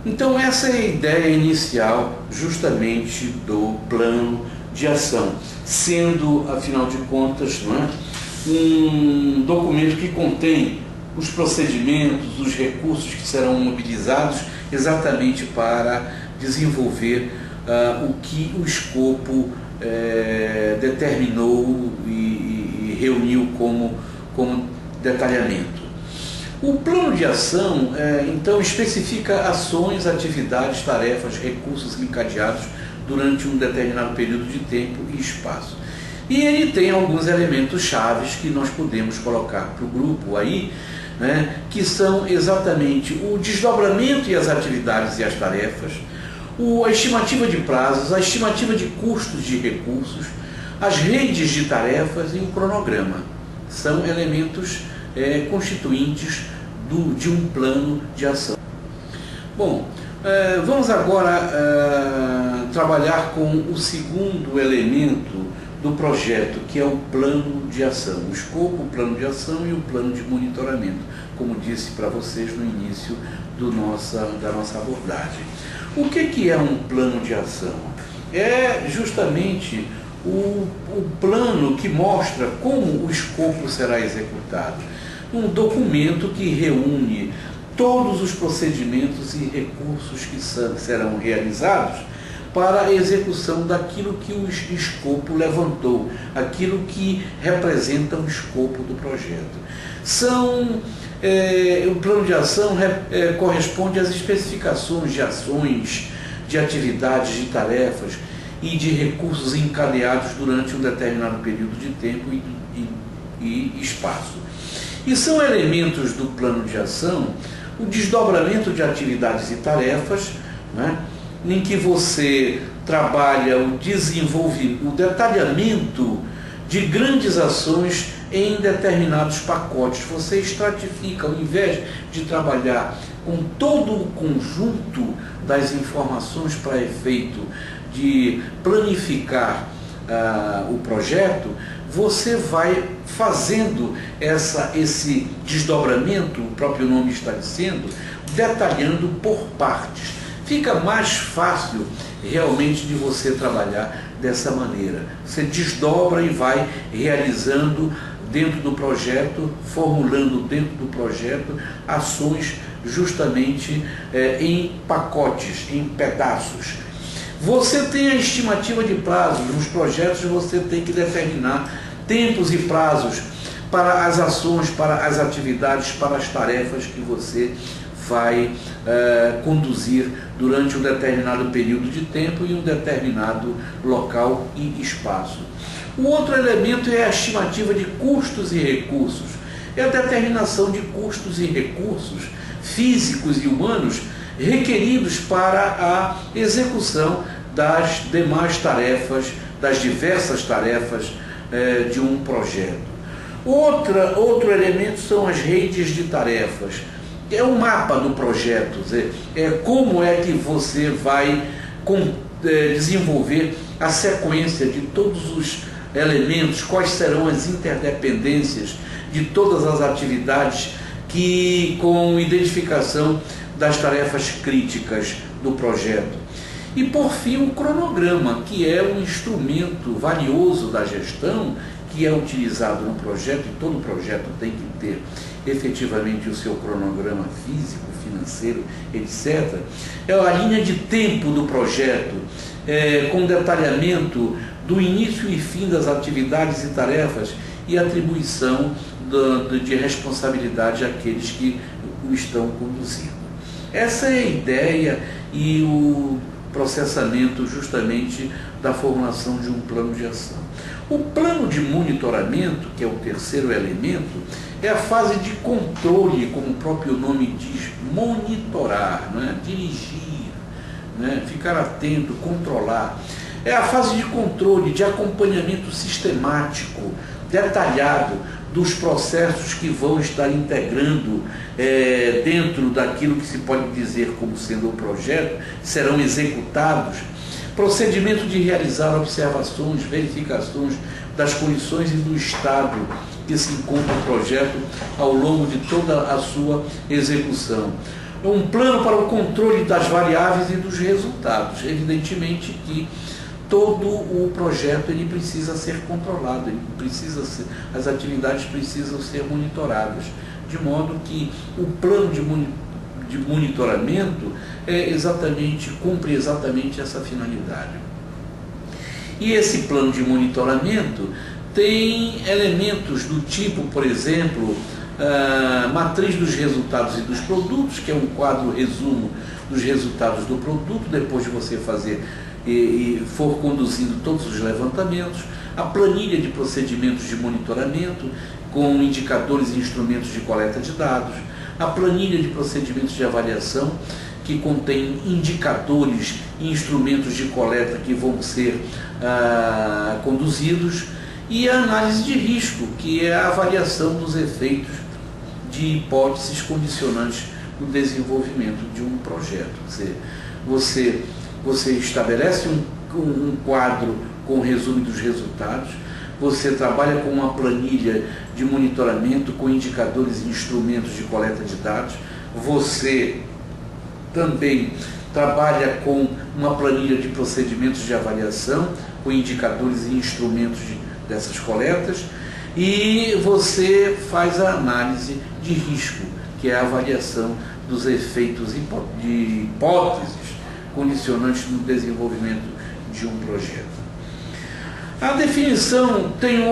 Então essa é a ideia inicial justamente do plano de ação, sendo, afinal de contas, não é, um documento que contém os procedimentos, os recursos que serão mobilizados exatamente para desenvolver o que o escopo determinou e reuniu como detalhamento. O plano de ação, então, especifica ações, atividades, tarefas, recursos encadeados durante um determinado período de tempo e espaço. E ele tem alguns elementos chaves que nós podemos colocar para o grupo aí, né, que são exatamente o desdobramento e as atividades e as tarefas, a estimativa de prazos, a estimativa de custos de recursos, as redes de tarefas e o cronograma. São elementos constituintes de um plano de ação. Bom, vamos agora trabalhar com o segundo elemento do projeto, que é o plano de ação. O escopo, o plano de ação e o plano de monitoramento, como disse para vocês no início da nossa abordagem. O que é um plano de ação? É justamente o plano que mostra como o escopo será executado. Um documento que reúne todos os procedimentos e recursos que serão realizados para a execução daquilo que o escopo levantou, aquilo que representa o escopo do projeto. O plano de ação corresponde às especificações de ações, de atividades, de tarefas e de recursos encadeados durante um determinado período de tempo e espaço. E são elementos do plano de ação o desdobramento de atividades e tarefas, né, em que você trabalha o detalhamento de grandes ações em determinados pacotes. Você estratifica, ao invés de trabalhar com todo o conjunto das informações para efeito de planificar o projeto, você vai fazendo esse desdobramento, o próprio nome está dizendo, detalhando por partes. Fica mais fácil realmente de você trabalhar dessa maneira. Você desdobra e vai realizando dentro do projeto, formulando dentro do projeto ações justamente em pacotes, em pedaços. Você tem a estimativa de prazos. Nos projetos você tem que determinar tempos e prazos para as ações, para as atividades, para as tarefas que você vai conduzir durante um determinado período de tempo e um determinado local e espaço. O outro elemento é a estimativa de custos e recursos. É a determinação de custos e recursos físicos e humanos requeridos para a execução das demais tarefas, das diversas tarefas de um projeto. Outro elemento são as redes de tarefas. É o mapa do projeto, como é que você vai desenvolver a sequência de todos os elementos, quais serão as interdependências de todas as atividades com identificação das tarefas críticas do projeto. E, por fim, o cronograma, que é um instrumento valioso da gestão, que é utilizado no projeto, e todo projeto tem que ter efetivamente o seu cronograma físico, financeiro, etc. É a linha de tempo do projeto, com detalhamento do início e fim das atividades e tarefas e atribuição de responsabilidade àqueles que o estão conduzindo. Essa é a ideia e o processamento justamente da formulação de um plano de ação. O plano de monitoramento, que é o terceiro elemento, é a fase de controle, como o próprio nome diz, monitorar, não é? Dirigir, né? Ficar atento, controlar. É a fase de controle, de acompanhamento sistemático, detalhado dos processos que vão estar integrando dentro daquilo que se pode dizer como sendo o projeto, serão executados. Procedimento de realizar observações, verificações das condições e do estado que se encontra o projeto ao longo de toda a sua execução. um plano para o controle das variáveis e dos resultados. Evidentemente que todo o projeto ele precisa ser controlado, as atividades precisam ser monitoradas, de modo que o plano de monitoramento cumpre exatamente essa finalidade. E esse plano de monitoramento tem elementos do tipo, por exemplo, matriz dos resultados e dos produtos, que é um quadro resumo dos resultados do produto, depois de você fazer e for conduzindo todos os levantamentos, a planilha de procedimentos de monitoramento, com indicadores e instrumentos de coleta de dados, a planilha de procedimentos de avaliação, que contém indicadores e instrumentos de coleta que vão ser conduzidos, e a análise de risco, que é a avaliação dos efeitos de hipóteses condicionantes no desenvolvimento de um projeto. Quer dizer, você estabelece um quadro com o resumo dos resultados, você trabalha com uma planilha de monitoramento com indicadores e instrumentos de coleta de dados, você também trabalha com uma planilha de procedimentos de avaliação, com indicadores e instrumentos dessas coletas, e você faz a análise de risco, que é a avaliação dos efeitos de hipóteses condicionantes no desenvolvimento de um projeto. A definição tem